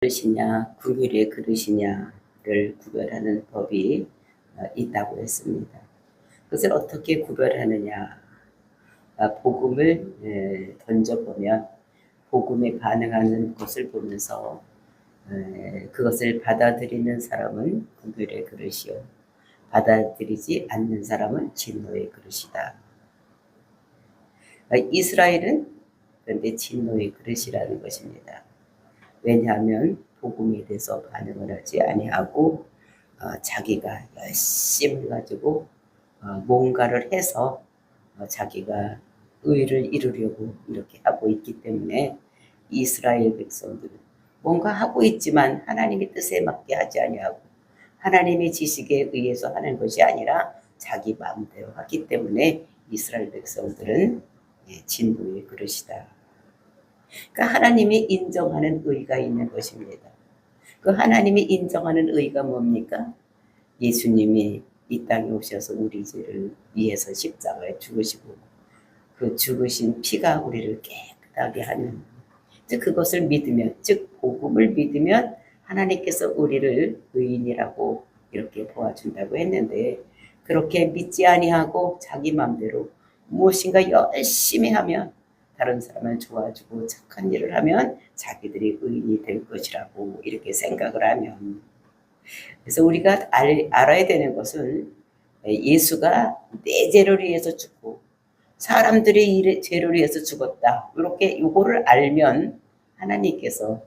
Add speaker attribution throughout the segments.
Speaker 1: 그릇이냐 구별의 그릇이냐를 구별하는 법이 있다고 했습니다. 그것을 어떻게 구별하느냐. 복음을 던져보면 복음에 반응하는 것을 보면서 그것을 받아들이는 사람은 구별의 그릇이요, 받아들이지 않는 사람은 진노의 그릇이다. 이스라엘은 그런데 진노의 그릇이라는 것입니다. 왜냐하면 복음에 대해서 반응을 하지 아니하고 자기가 열심히 가지고 뭔가를 해서 자기가 의를 이루려고 이렇게 하고 있기 때문에 이스라엘 백성들은 뭔가 하고 있지만 하나님의 뜻에 맞게 하지 아니하고 하나님의 지식에 의해서 하는 것이 아니라 자기 마음대로 하기 때문에 이스라엘 백성들은 진노의 그릇이다. 그러니까 하나님이 인정하는 의가 있는 것입니다. 그 하나님이 인정하는 의가 뭡니까? 예수님이 이 땅에 오셔서 우리 죄를 위해서 십자가에 죽으시고 그 죽으신 피가 우리를 깨끗하게 하는, 즉 그것을 믿으면, 즉 복음을 믿으면 하나님께서 우리를 의인이라고 이렇게 보아준다고 했는데, 그렇게 믿지 아니하고 자기 마음대로 무엇인가 열심히 하면, 다른 사람을 도와주고 착한 일을 하면 자기들이 의인이 될 것이라고 이렇게 생각을 하면, 그래서 우리가 알아야 되는 것은 예수가 내 죄를 위해서 죽고 사람들의 죄를 위해서 죽었다, 이렇게 요거를 알면 하나님께서,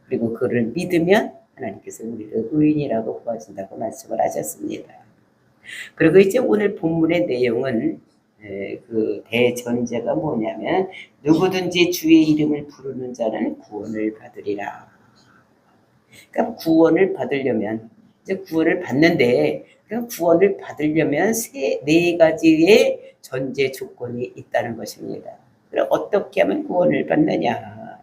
Speaker 1: 그리고 그를 믿으면 하나님께서 우리를 의인이라고 보아준다고 말씀을 하셨습니다. 그리고 이제 오늘 본문의 내용은 그 대전제가 뭐냐면 누구든지 주의 이름을 부르는 자는 구원을 받으리라. 그러니까 구원을 받으려면, 이제 구원을 받는데, 그럼 구원을 받으려면 네 가지의 전제 조건이 있다는 것입니다. 그럼 어떻게 하면 구원을 받느냐?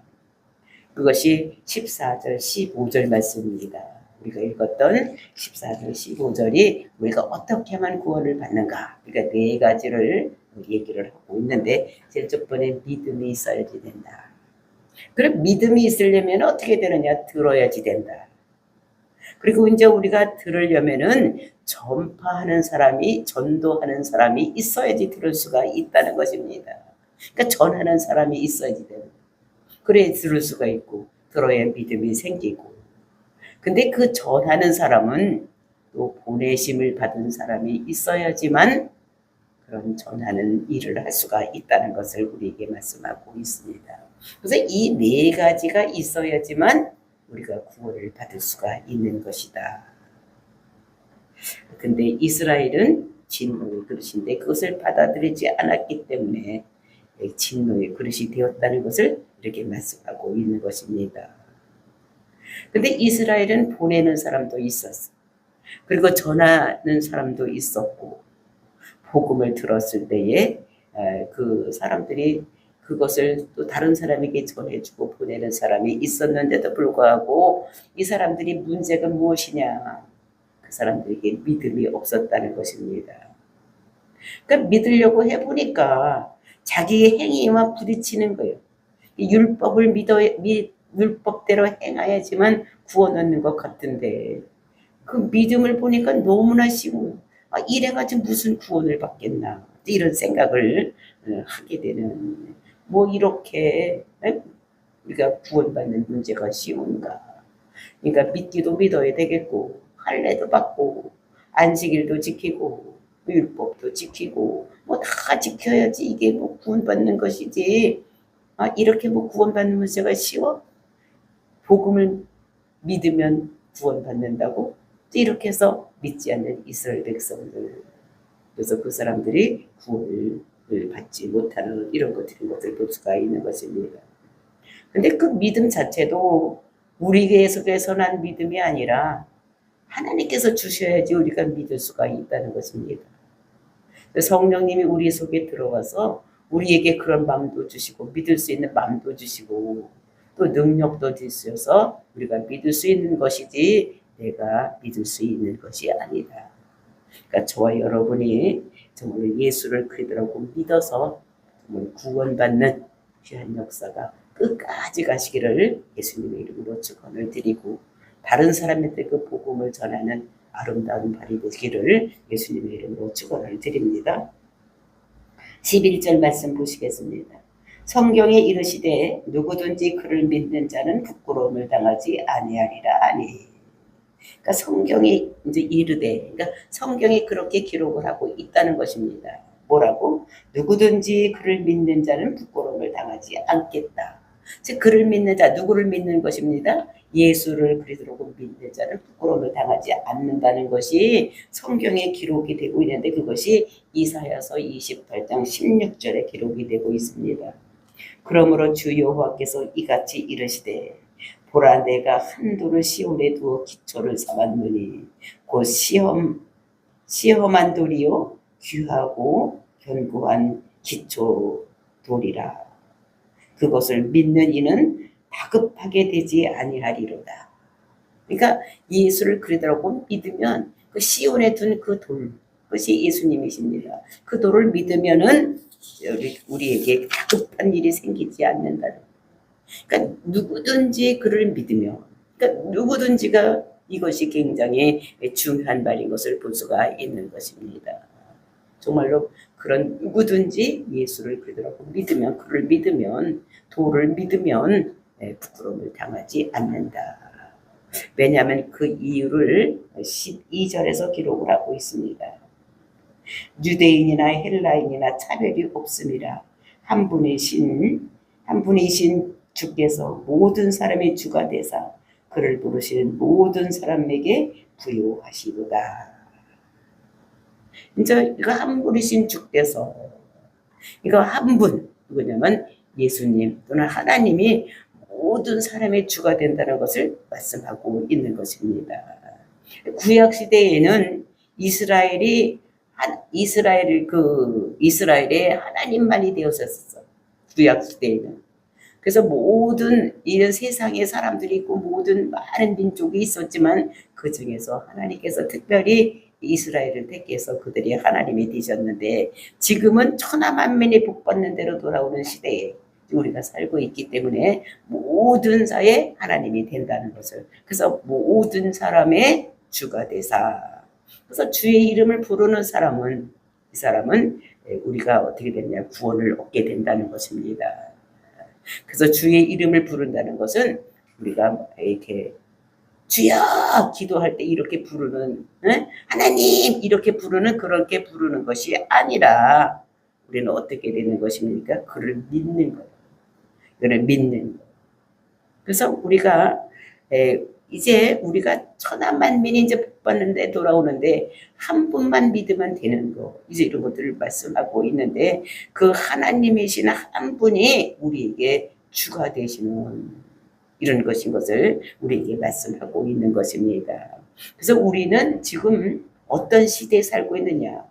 Speaker 1: 그것이 14절, 15절 말씀입니다. 우리가 읽었던 14절, 15절이 우리가 어떻게 하면 구원을 받는가? 그러니까 네 가지를 얘기를 하고 있는데, 제일 첫 번째 믿음이 있어야지 된다. 그럼 믿음이 있으려면 어떻게 되느냐? 들어야지 된다. 그리고 이제 우리가 들으려면은 전파하는 사람이, 전도하는 사람이 있어야지 들을 수가 있다는 것입니다. 그러니까 전하는 사람이 있어야지 되는 거예요. 그래야 들을 수가 있고, 들어야 믿음이 생기고. 근데 그 전하는 사람은 또 보내심을 받은 사람이 있어야지만 그런 전하는 일을 할 수가 있다는 것을 우리에게 말씀하고 있습니다. 그래서 이 네 가지가 있어야지만 우리가 구원을 받을 수가 있는 것이다. 근데 이스라엘은 진노의 그릇인데 그것을 받아들이지 않았기 때문에 진노의 그릇이 되었다는 것을 이렇게 말씀하고 있는 것입니다. 근데 이스라엘은 보내는 사람도 있었어. 그리고 전하는 사람도 있었고, 복음을 들었을 때에 그 사람들이 그것을 또 다른 사람에게 전해주고 보내는 사람이 있었는데도 불구하고 이 사람들이 문제가 무엇이냐? 그 사람들에게 믿음이 없었다는 것입니다. 그러니까 믿으려고 해보니까 자기의 행위와 부딪히는 거예요. 율법을 율법대로 행해야지만 구원 얻는 것 같은데 그 믿음을 보니까 너무나 쉬워. 이래가지고 무슨 구원을 받겠나, 이런 생각을 하게 되는, 뭐 이렇게 우리가 구원받는 문제가 쉬운가. 그러니까 믿기도 믿어야 되겠고, 할례도 받고, 안식일도 지키고, 율법도 지키고, 뭐 다 지켜야지 이게 뭐 구원받는 것이지. 이렇게 뭐 구원받는 문제가 쉬워? 복음을 믿으면 구원받는다고? 이렇게 해서 믿지 않는 이스라엘 백성들, 그래서 그 사람들이 구원을 받지 못하는 이런 것을 볼 수가 있는 것입니다. 근데 그 믿음 자체도 우리 속에서 난 믿음이 아니라 하나님께서 주셔야지 우리가 믿을 수가 있다는 것입니다. 성령님이 우리 속에 들어와서 우리에게 그런 마음도 주시고 믿을 수 있는 마음도 주시고 또 능력도 주셔서 우리가 믿을 수 있는 것이지 내가 믿을 수 있는 것이 아니다. 그러니까 저와 여러분이 정말 예수를 그리스도라고 믿어서 정말 구원받는 귀한 역사가 끝까지 가시기를 예수님의 이름으로 축원을 드리고, 다른 사람한테 그 복음을 전하는 아름다운 발이 되기를 예수님의 이름으로 축원을 드립니다. 11절 말씀 보시겠습니다. 성경에 이르시되 누구든지 그를 믿는 자는 부끄러움을 당하지 아니하리라 하니. 그러니까 성경이 이제 이르되, 그러니까 성경이 그렇게 기록을 하고 있다는 것입니다. 뭐라고? 누구든지 그를 믿는 자는 부끄러움을 당하지 않겠다. 즉 그를 믿는 자, 누구를 믿는 것입니다. 예수를 그리스도로 믿는 자는 부끄러움을 당하지 않는다는 것이 성경에 기록이 되고 있는데, 그것이 이사야서 28장 16절에 기록이 되고 있습니다. 그러므로 주 여호와께서 이같이 이르시되 보라, 내가 한돌을 시온에 두어 기초를 삼았노니 곧 시험한 돌이요 귀하고 견고한 기초 돌이라. 그것을 믿는 이는 다급하게 되지 아니하리로다. 그러니까 예수를 그리스도라고 믿으면 그 시온에 둔 그 돌, 그것이 예수님이십니다. 그 돌을 믿으면은 우리에게 다급한 일이 생기지 않는다는. 그러니까 누구든지 그를 믿으면, 그러니까 누구든지가, 이것이 굉장히 중요한 말인 것을 볼 수가 있는 것입니다. 정말로 그런 누구든지 예수를 그리스도라고 믿으면, 그를 믿으면, 도를 믿으면 부끄러움을 당하지 않는다. 왜냐하면 그 이유를 12절에서 기록을 하고 있습니다. 유대인이나 헬라인이나 차별이 없음이라 한 분이신 주께서 모든 사람의 주가 되사 그를 부르시는 모든 사람에게 부요하시도다. 이제 이거 한 분이신 주께서, 이거 한 분, 누구냐면 예수님 또는 하나님이 모든 사람의 주가 된다는 것을 말씀하고 있는 것입니다. 구약 시대에는 이스라엘의 하나님만이 되었었어. 구약 시대에는. 그래서 모든 이런 세상의 사람들이 있고 모든 많은 민족이 있었지만 그 중에서 하나님께서 특별히 이스라엘을 택해서 그들이 하나님이 되셨는데, 지금은 천하만민이 복받는 대로 돌아오는 시대에 우리가 살고 있기 때문에 모든 사에 하나님이 된다는 것을, 그래서 모든 사람의 주가 되사, 그래서 주의 이름을 부르는 사람은, 이 사람은 우리가 어떻게 되냐, 구원을 얻게 된다는 것입니다. 그래서 주의 이름을 부른다는 것은 우리가 이렇게 주여 기도할 때 이렇게 부르는, 하나님 이렇게 부르는, 그렇게 부르는 것이 아니라 우리는 어떻게 되는 것입니까? 그를 믿는 거예요. 그를 믿는 거. 그래서 우리가 이제 우리가 천하만민이 이제 복받는데 돌아오는데 한 분만 믿으면 되는 거, 이제 이런 것들을 말씀하고 있는데, 그 하나님이신 한 분이 우리에게 주가 되시는 이런 것인 것을 우리에게 말씀하고 있는 것입니다. 그래서 우리는 지금 어떤 시대에 살고 있느냐?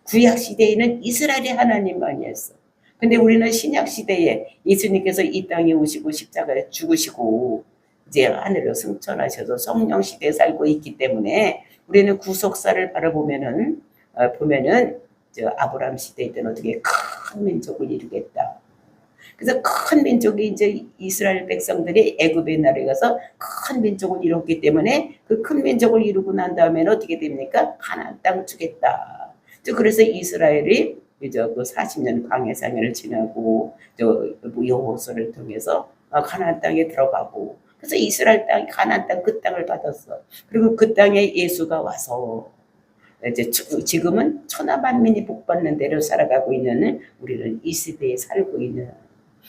Speaker 1: 구약 시대에는 이스라엘의 하나님만이었어. 근데 우리는 신약 시대에 예수님께서 이 땅에 오시고 십자가에 죽으시고 이제 하늘로 승천하셔서 성령 시대에 살고 있기 때문에 우리는 구속사를 바라보면은 저 아브라함 시대 때는 어떻게 큰 민족을 이루겠다. 그래서 큰 민족이 이제 이스라엘 백성들이 애굽의 나라에 가서 큰 민족을 이뤘기 때문에 그 큰 민족을 이루고 난 다음에는 어떻게 됩니까? 가나안 땅 주겠다. 그래서 이스라엘이 이제 그 40년 광야 생활을 지나고 저 여호수아를 통해서 가나안 땅에 들어가고, 그래서 이스라엘 땅, 가나안 땅, 그 땅을 받았어. 그리고 그 땅에 예수가 와서 이제 지금은 천하만민이 복받는 대로 살아가고 있는 우리는 이 시대에 살고 있는.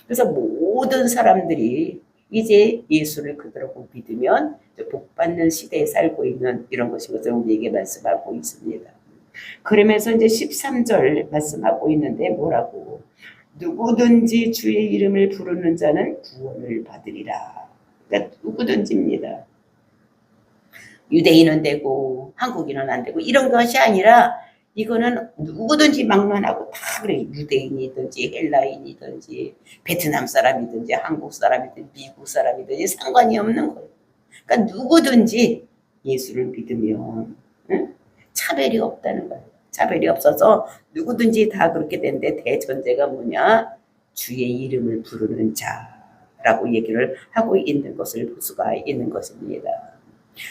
Speaker 1: 그래서 모든 사람들이 이제 예수를 그대로 믿으면 복받는 시대에 살고 있는 이런 것인 것을 우리에게 말씀하고 있습니다. 그러면서 이제 13절 말씀하고 있는데 뭐라고? 누구든지 주의 이름을 부르는 자는 구원을 받으리라. 그러니까 누구든지입니다. 유대인은 되고 한국인은 안 되고 이런 것이 아니라 이거는 누구든지 막론하고 다 그래. 유대인이든지 헬라인이든지 베트남 사람이든지 한국 사람이든지 미국 사람이든지 상관이 없는 거예요. 그러니까 누구든지 예수를 믿으면 차별이 없다는 거예요. 차별이 없어서 누구든지 다 그렇게 되는데, 대전제가 뭐냐? 주의 이름을 부르는 자. 라고 얘기를 하고 있는 것을 볼 수가 있는 것입니다.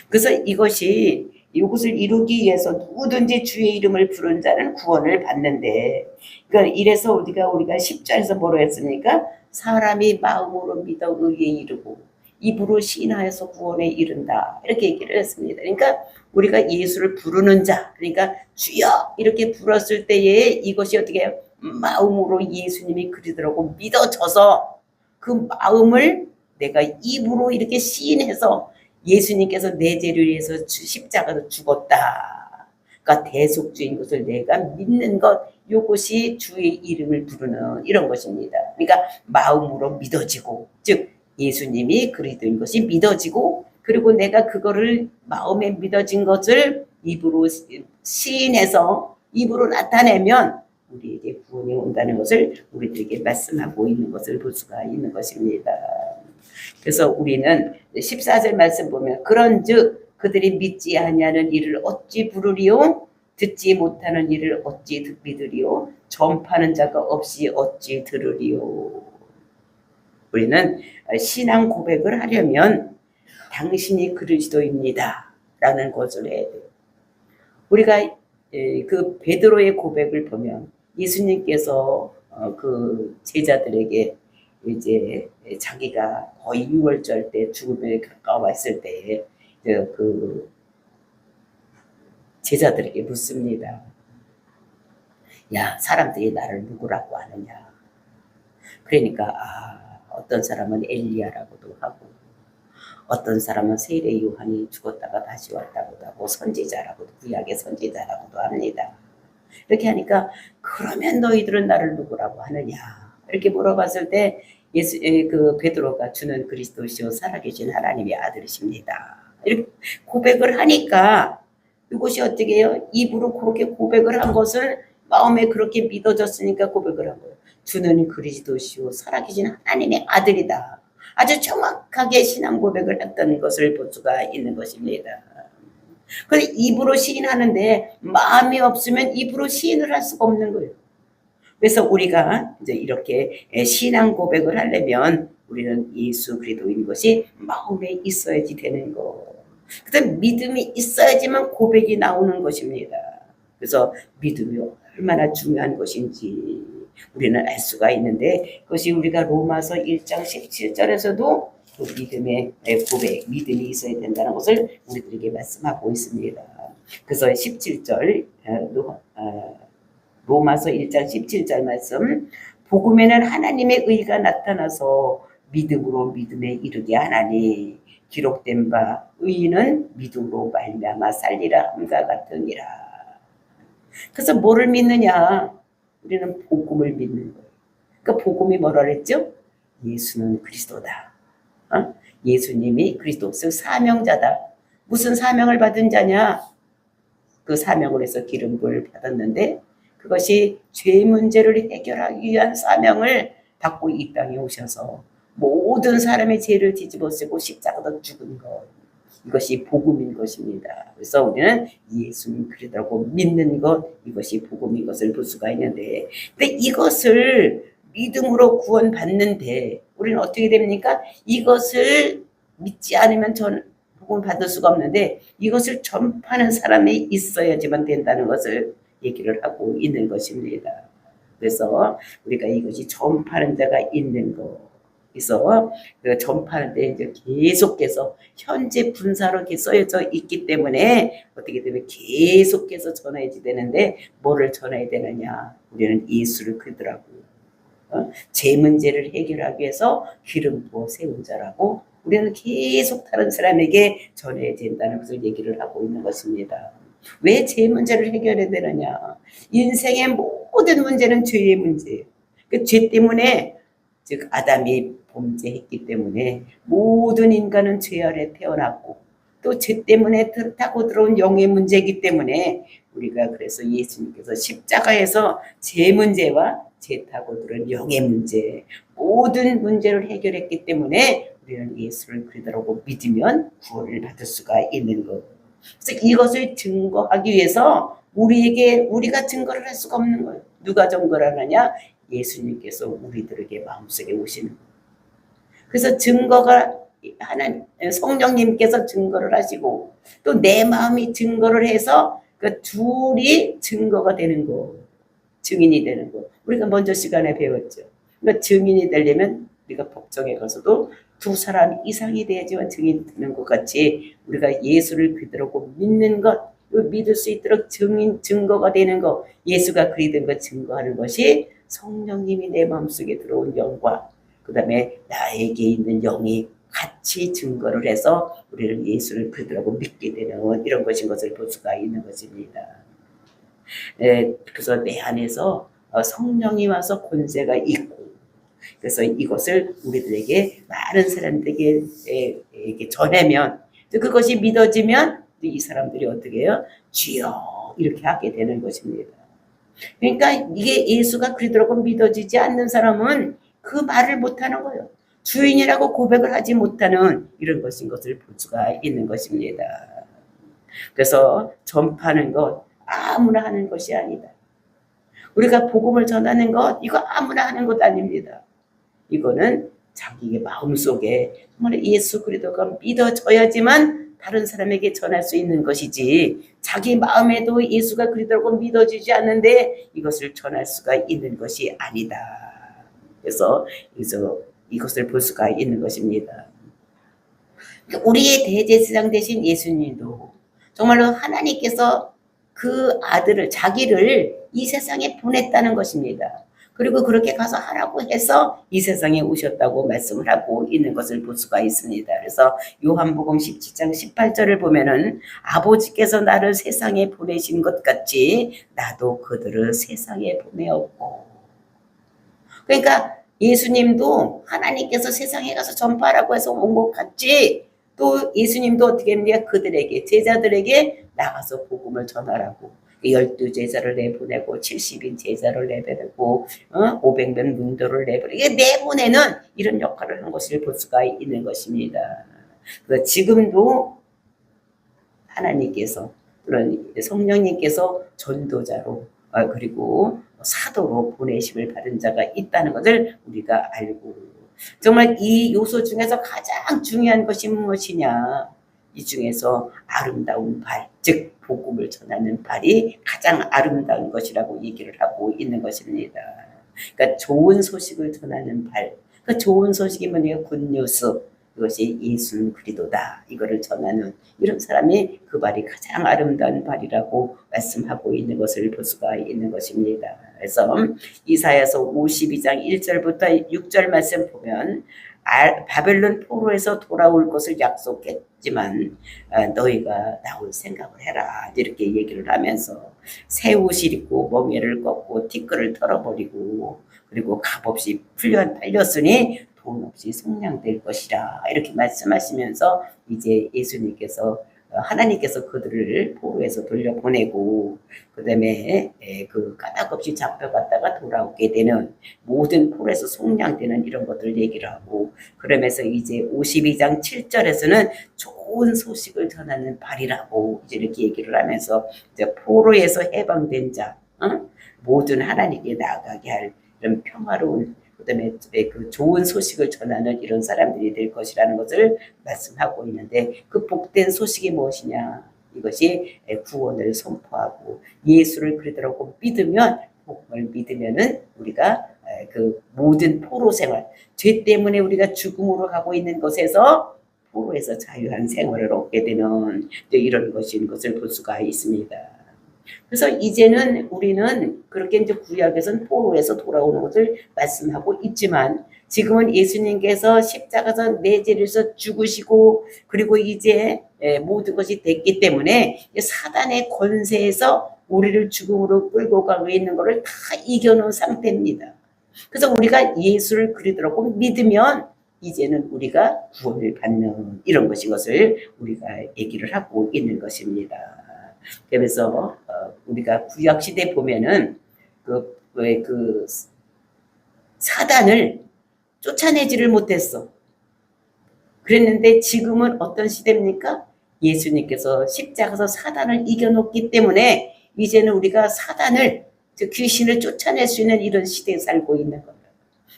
Speaker 1: 그래서 이것을 이루기 위해서 누구든지 주의 이름을 부른 자는 구원을 받는데, 그러니까 이래서 우리가 10절에서 뭐로 했습니까? 사람이 마음으로 믿어 의에 이르고 입으로 시인하여서 구원에 이른다, 이렇게 얘기를 했습니다. 그러니까 우리가 예수를 부르는 자, 그러니까 주여 이렇게 불었을 때에 이것이 어떻게 해요? 마음으로 예수님이 그리더라고 믿어져서 그 마음을 내가 입으로 이렇게 시인해서 예수님께서 내 죄를 위해서 십자가로 죽었다, 그러니까 대속주인 것을 내가 믿는 것, 이것이 주의 이름을 부르는 이런 것입니다. 그러니까 마음으로 믿어지고, 즉 예수님이 그리스도인 것이 믿어지고, 그리고 내가 그거를 마음에 믿어진 것을 입으로 시인해서 입으로 나타내면 우리에게 구원이 온다는 것을 우리들에게 말씀하고 있는 것을 볼 수가 있는 것입니다. 그래서 우리는 14절 말씀 보면 그런즉 그들이 믿지 아니하는 이를 어찌 부르리요? 듣지 못하는 이를 어찌 믿으리요? 전파하는 자가 없이 어찌 들으리요? 우리는 신앙 고백을 하려면 당신이 그리스도입니다 라는 것을 해야 돼요. 우리가 그 베드로의 고백을 보면 예수님께서 그 제자들에게 이제 자기가 거의 6월절 때 죽음에 가까웠을 때 그 제자들에게 묻습니다. 야, 사람들이 나를 누구라고 하느냐? 그러니까 어떤 사람은 엘리야라고도 하고, 어떤 사람은 세례 요한이 죽었다가 다시 왔다고도 하고, 선지자라고도, 구약의 선지자라고도 합니다. 이렇게 하니까 그러면 너희들은 나를 누구라고 하느냐? 이렇게 물어봤을 때 그 베드로가 주는 그리스도시요 살아계신 하나님의 아들이십니다, 이렇게 고백을 하니까 이것이 어떻게 해요? 입으로 그렇게 고백을 한 것을 마음에 그렇게 믿어졌으니까 고백을 한 거예요. 주는 그리스도시요 살아계신 하나님의 아들이다. 아주 정확하게 신앙 고백을 했던 것을 볼 수가 있는 것입니다. 그래서 입으로 시인하는데 마음이 없으면 입으로 시인을 할 수가 없는 거예요. 그래서 우리가 이제 이렇게 신앙 고백을 하려면 우리는 예수 그리스도인 것이 마음에 있어야지 되는 거. 그다음 믿음이 있어야지만 고백이 나오는 것입니다. 그래서 믿음이 얼마나 중요한 것인지 우리는 알 수가 있는데, 그것이 우리가 로마서 1장 17절에서도 그 믿음의 고백, 믿음이 있어야 된다는 것을 우리들에게 말씀하고 있습니다. 그래서 17절 로마서 1장 17절 말씀, 복음에는 하나님의 의가 나타나서 믿음으로 믿음에 이르게 하나니 기록된 바 의인은 믿음으로 말미암아 살리라 함과 같으니라. 그래서 뭐를 믿느냐? 우리는 복음을 믿는 거예요. 그러니까 복음이 뭐라 그랬죠? 예수는 그리스도다. 예수님이 그리스도, 즉 사명자다. 무슨 사명을 받은 자냐? 그 사명을 해서 기름부을 받았는데 그것이 죄 문제를 해결하기 위한 사명을 받고 이 땅에 오셔서 모든 사람의 죄를 뒤집어 쓰고 십자가로 죽은 것, 이것이 복음인 것입니다. 그래서 우리는 예수님 그리스도라고 믿는 것, 이것이 복음인 것을 볼 수가 있는데, 근데 이것을 믿음으로 구원받는데 우리는 어떻게 됩니까? 이것을 믿지 않으면 복음 받을 수가 없는데 이것을 전파하는 사람이 있어야지만 된다는 것을 얘기를 하고 있는 것입니다. 그래서 우리가 이것이 전파하는 자가 있는 거, 그래서 그 전파하는데 이제 계속해서 현재 분사로 이렇게 써져 있기 때문에 어떻게 되면 계속해서 전해야지 되는데 뭐를 전해야 되느냐? 우리는 예수를 그리스도라고, 제 문제를 해결하기 위해서 기름 부어 세운 자라고 우리는 계속 다른 사람에게 전해야 된다는 것을 얘기를 하고 있는 것입니다. 왜 제 문제를 해결해야 되느냐? 인생의 모든 문제는 죄의 문제예요. 그 죄 때문에, 즉 아담이 범죄했기 때문에 모든 인간은 죄 아래 태어났고 또 죄 때문에 타고 들어온 영의 문제이기 때문에 우리가 그래서 예수님께서 십자가에서 죄 문제와 죄 타고 들어온 영의 문제, 모든 문제를 해결했기 때문에 우리는 예수를 그리스도라고 믿으면 구원을 받을 수가 있는 것. 그래서 이것을 증거하기 위해서 우리가 증거를 할 수가 없는 거예요. 누가 증거를 하느냐? 예수님께서 우리들에게 마음속에 오시는 거예요. 그래서 증거가 하나님 성령님께서 증거를 하시고 또 내 마음이 증거를 해서 그 둘이 증거가 되는 거, 증인이 되는 거. 우리가 먼저 시간에 배웠죠. 그러니까 증인이 되려면 우리가 법정에 가서도 두 사람 이상이 돼야지만 증인이 되는 것 같이 우리가 예수를 그대로 믿는 것, 믿을 수 있도록 증거가 되는 것, 예수가 그리된 것 증거하는 것이 성령님이 내 마음속에 들어온 영과 그 다음에 나에게 있는 영이 같이 증거를 해서 우리를 예수를 그리스도라고 믿게 되는 이런 것인 것을 볼 수가 있는 것입니다. 그래서 내 안에서 성령이 와서 권세가 있고 그래서 이것을 우리들에게 많은 사람들에게 전하면 그것이 믿어지면 이 사람들이 어떻게 해요? 주여 이렇게 하게 되는 것입니다. 그러니까 이게 예수가 그리스도라고 믿어지지 않는 사람은 그 말을 못하는 거예요. 주인이라고 고백을 하지 못하는 이런 것인 것을 볼 수가 있는 것입니다. 그래서 전파하는 것 아무나 하는 것이 아니다. 우리가 복음을 전하는 것 이거 아무나 하는 것 아닙니다. 이거는 자기의 마음속에 정말 예수 그리스도가 믿어져야지만 다른 사람에게 전할 수 있는 것이지 자기 마음에도 예수가 그리스도라고 믿어지지 않는데 이것을 전할 수가 있는 것이 아니다. 그래서 이것을 볼 수가 있는 것입니다. 우리의 대제사장 되신 예수님도 정말로 하나님께서 그 아들을 자기를 이 세상에 보냈다는 것입니다. 그리고 그렇게 가서 하라고 해서 이 세상에 오셨다고 말씀을 하고 있는 것을 볼 수가 있습니다. 그래서 요한복음 17장 18절을 보면은 아버지께서 나를 세상에 보내신 것 같이 나도 그들을 세상에 보내었고. 그러니까 예수님도 하나님께서 세상에 가서 전파하라고 해서 온 것 같이 또 예수님도 어떻게 했느냐 그들에게 제자들에게 나가서 복음을 전하라고 12제자를 내보내고 70인 제자를 내보내고 500명 문도를 내보내는 이런 역할을 한 것을 볼 수가 있는 것입니다. 지금도 하나님께서 그런 성령님께서 전도자로 그리고 사도로 보내심을 받은 자가 있다는 것을 우리가 알고 정말 이 요소 중에서 가장 중요한 것이 무엇이냐 이 중에서 아름다운 발, 즉 복음을 전하는 발이 가장 아름다운 것이라고 얘기를 하고 있는 것입니다. 그러니까 좋은 소식을 전하는 발, 그 좋은 소식이 뭐냐 굿뉴스 그것이 예수 그리스도다 이거를 전하는 이런 사람이 그 발이 가장 아름다운 발이라고 말씀하고 있는 것을 볼 수가 있는 것입니다. 그래서 이사야서 52장 1절부터 6절 말씀 보면 바벨론 포로에서 돌아올 것을 약속했지만 너희가 나올 생각을 해라 이렇게 얘기를 하면서 새 옷을 입고 멍에를 꺾고 티끌을 털어버리고 그리고 값없이 팔렸으니 돈 없이 속량될 것이라 이렇게 말씀하시면서 이제 예수님께서 하나님께서 그들을 포로에서 돌려보내고 그 다음에 그 까닭없이 잡혀갔다가 돌아오게 되는 모든 포로에서 속량되는 이런 것들을 얘기를 하고 그러면서 이제 52장 7절에서는 좋은 소식을 전하는 발이라고 이제 이렇게 얘기를 하면서 이제 포로에서 해방된 자 모든 하나님께 나아가게 할 이런 평화로운 그다음에 그 좋은 소식을 전하는 이런 사람들이 될 것이라는 것을 말씀하고 있는데 그 복된 소식이 무엇이냐 이것이 구원을 선포하고 예수를 그리스도라고 믿으면 복음을 믿으면은 우리가 그 모든 포로 생활 죄 때문에 우리가 죽음으로 가고 있는 것에서 포로에서 자유한 생활을 얻게 되는 이런 것인 것을 볼 수가 있습니다. 그래서 이제는 우리는 그렇게 이제 구약에서는 포로에서 돌아오는 것을 말씀하고 있지만 지금은 예수님께서 십자가에서 내 죄를 죽으시고 그리고 이제 모든 것이 됐기 때문에 사단의 권세에서 우리를 죽음으로 끌고 가고 있는 것을 다 이겨놓은 상태입니다. 그래서 우리가 예수를 그리스도라고 믿으면 이제는 우리가 구원을 받는 이런 것을 우리가 얘기를 하고 있는 것입니다. 그래서 우리가 구약 시대 보면은 그 사단을 쫓아내지를 못했어. 그랬는데 지금은 어떤 시대입니까? 예수님께서 십자가에서 사단을 이겨놓기 때문에 이제는 우리가 사단을 귀신을 쫓아낼 수 있는 이런 시대에 살고 있는 겁니다.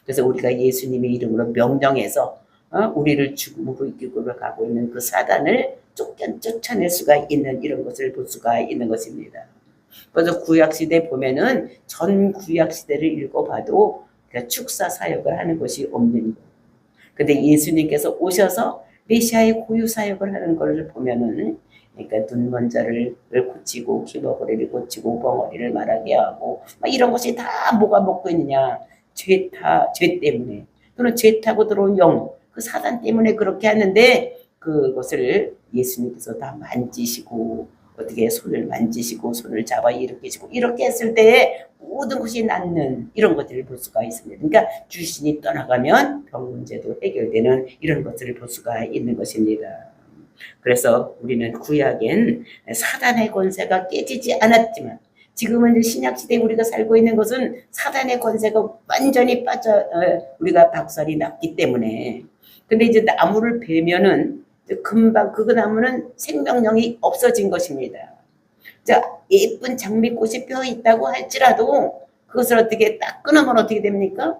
Speaker 1: 그래서 우리가 예수님의 이름으로 명령해서 우리를 죽음으로 이끌고 가고 있는 그 사단을 쫓아낼 수가 있는 이런 것을 볼 수가 있는 것입니다. 그래서 구약시대 보면은 전 구약시대를 읽어봐도 축사 사역을 하는 것이 없는 거예요. 근데 예수님께서 오셔서 메시아의 고유 사역을 하는 것을 보면은 그러니까 눈 먼 자를 고치고 귀머거리를 고치고 벙어리를 말하게 하고 막 이런 것이 다 뭐가 먹고 있느냐 죄 때문에 또는 죄 타고 들어온 영 그 사단 때문에 그렇게 하는데 그것을 예수님께서 다 만지시고 어떻게 손을 만지시고 손을 잡아 일으키시고 이렇게 했을 때에 모든 것이 낫는 이런 것들을 볼 수가 있습니다. 그러니까 귀신이 떠나가면 병 문제도 해결되는 이런 것들을 볼 수가 있는 것입니다. 그래서 우리는 구약엔 사단의 권세가 깨지지 않았지만 지금은 신약시대에 우리가 살고 있는 것은 사단의 권세가 완전히 우리가 박살이 났기 때문에 근데 이제 나무를 베면은 금방 그 나무는 생명력이 없어진 것입니다. 자, 예쁜 장미꽃이 펴 있다고 할지라도 그것을 어떻게 딱 끊으면 어떻게 됩니까?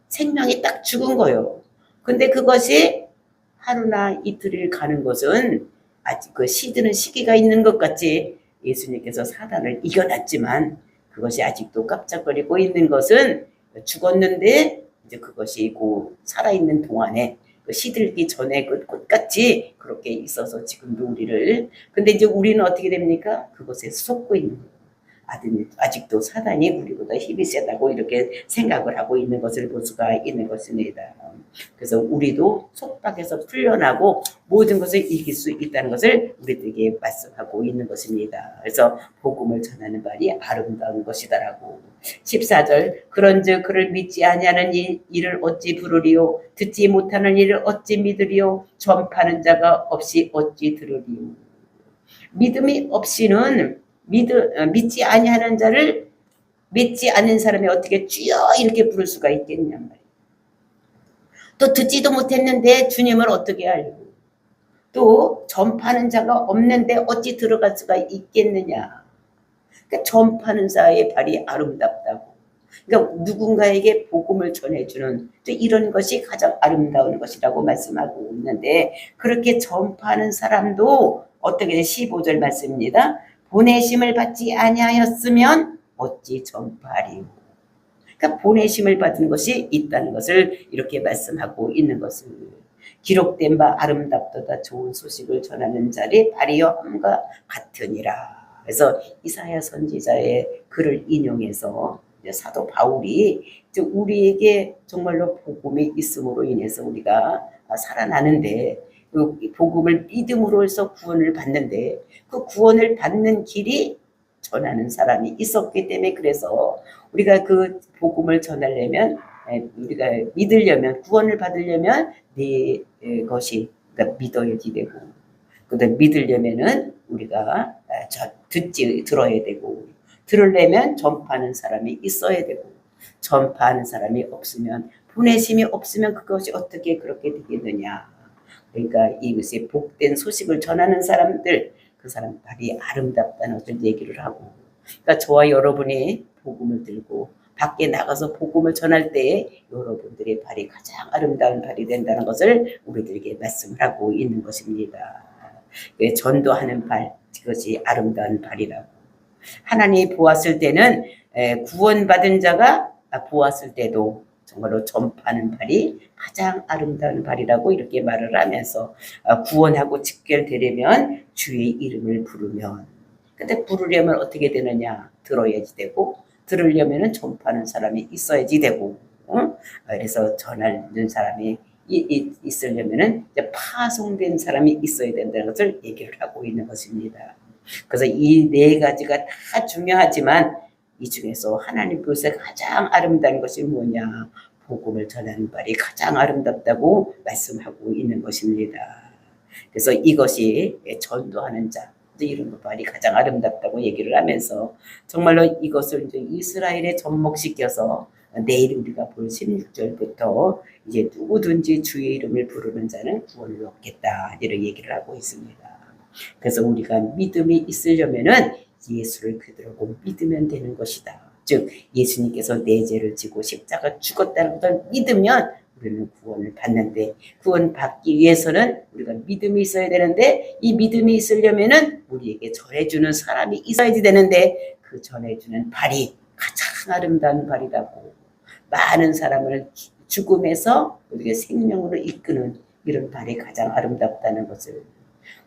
Speaker 1: 생명이 딱 죽은 거예요. 근데 그것이 하루나 이틀을 가는 것은 아직 그 시드는 시기가 있는 것 같이 예수님께서 사단을 이겨놨지만 그것이 아직도 깜짝거리고 있는 것은 죽었는데 이제 그것이 그 살아있는 동안에 그 시들기 전에 그 꽃같이 그렇게 있어서 지금도 우리를 근데 이제 우리는 어떻게 됩니까? 그것에 속고 있는 거예요. 아직도 사단이 우리보다 힘이 세다고 이렇게 생각을 하고 있는 것을 볼 수가 있는 것입니다. 그래서 우리도 속박에서 풀려나고 모든 것을 이길 수 있다는 것을 우리들에게 말씀하고 있는 것입니다. 그래서 복음을 전하는 말이 아름다운 것이다라고 14절 그런즉 그를 믿지 아니하는 이를 어찌 부르리요 듣지 못하는 이를 어찌 믿으리요 전파하는 자가 없이 어찌 들으리요 믿음이 없이는 믿지 아니하는 자를 믿지 않는 사람이 어떻게 주여 이렇게 부를 수가 있겠냔 말이에요. 또 듣지도 못했는데 주님을 어떻게 알고 또 전파하는 자가 없는데 어찌 들어갈 수가 있겠느냐. 그러니까 전파하는 자의 발이 아름답다고. 그러니까 누군가에게 복음을 전해주는 이런 것이 가장 아름다운 것이라고 말씀하고 있는데 그렇게 전파하는 사람도 어떻게 15절 말씀입니다. 보내심을 받지 아니하였으면 어찌 전파하리요. 그러니까 보내심을 받은 것이 있다는 것을 이렇게 말씀하고 있는 것을 기록된 바 아름답도다 좋은 소식을 전하는 자리 발이여 함과 같으니라. 그래서 이사야 선지자의 글을 인용해서 사도 바울이 우리에게 정말로 복음이 있음으로 인해서 우리가 살아나는데 그 복음을 믿음으로 해서 구원을 받는데 그 구원을 받는 길이 전하는 사람이 있었기 때문에 그래서 우리가 그 복음을 전하려면 우리가 믿으려면 구원을 받으려면 네 것이 그러니까 믿어야지 되고 그다음 믿으려면은 우리가 들어야 되고 들으려면 전파하는 사람이 있어야 되고 전파하는 사람이 없으면 보내심이 없으면 그것이 어떻게 그렇게 되겠느냐. 그러니까 이것이 복된 소식을 전하는 사람들 그 사람 발이 아름답다는 것을 얘기를 하고 그러니까 저와 여러분이 복음을 들고 밖에 나가서 복음을 전할 때에 여러분들의 발이 가장 아름다운 발이 된다는 것을 우리들에게 말씀을 하고 있는 것입니다. 전도하는 발 그것이 아름다운 발이라고 하나님이 보았을 때는 구원받은 자가 보았을 때도 정말로 전파하는 발이 가장 아름다운 발이라고 이렇게 말을 하면서 구원하고 직결되려면 주의 이름을 부르면 근데 부르려면 어떻게 되느냐 들어야지 되고 들으려면 전파하는 사람이 있어야지 되고 그래서 전하는 사람이 있으려면 파송된 사람이 있어야 된다는 것을 얘기를 하고 있는 것입니다. 그래서 이 네 가지가 다 중요하지만 이 중에서 하나님 보시기에 가장 아름다운 것이 뭐냐 복음을 전하는 발이 가장 아름답다고 말씀하고 있는 것입니다. 그래서 이것이 전도하는 자 이런 발이 가장 아름답다고 얘기를 하면서 정말로 이것을 이제 이스라엘에 접목시켜서 내일 우리가 볼 16절부터 이제 누구든지 주의 이름을 부르는 자는 구원을 얻겠다 이런 얘기를 하고 있습니다. 그래서 우리가 믿음이 있으려면은 예수를 그대로 믿으면 되는 것이다. 즉 예수님께서 내 죄를 지고 십자가 죽었다는 것을 믿으면 우리는 구원을 받는데, 구원 받기 위해서는 우리가 믿음이 있어야 되는데, 이 믿음이 있으려면은 우리에게 전해주는 사람이 있어야지 되는데, 그 전해주는 발이 가장 아름다운 발이라고, 많은 사람을 죽음에서 우리가 생명으로 이끄는 이런 발이 가장 아름답다는 것을,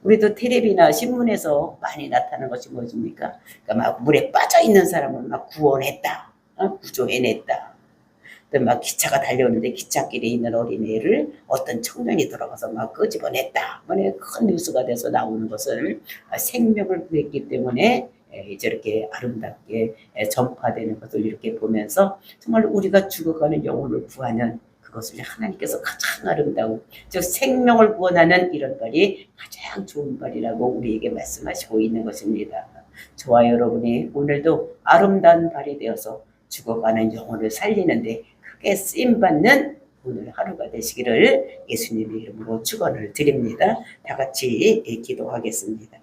Speaker 1: 우리도 텔레비나 신문에서 많이 나타나는 것이 무엇입니까? 그러니까 막 물에 빠져 있는 사람을 막 구원했다, 구조해냈다. 또 막 기차가 달려오는데 기찻길에 있는 어린애를 어떤 청년이 들어가서 막 끄집어냈다. 큰 뉴스가 돼서 나오는 것을 생명을 구했기 때문에 저렇게 아름답게 전파되는 것을 이렇게 보면서 정말 우리가 죽어가는 영혼을 구하는 그것을 하나님께서 가장 아름다운, 즉 생명을 구원하는 이런 발이 가장 좋은 발이라고 우리에게 말씀하시고 있는 것입니다. 저와 여러분이 오늘도 아름다운 발이 되어서 죽어가는 영혼을 살리는데 크게 쓰임받는 오늘 하루가 되시기를 예수님의 이름으로 축원을 드립니다. 다 같이 기도하겠습니다.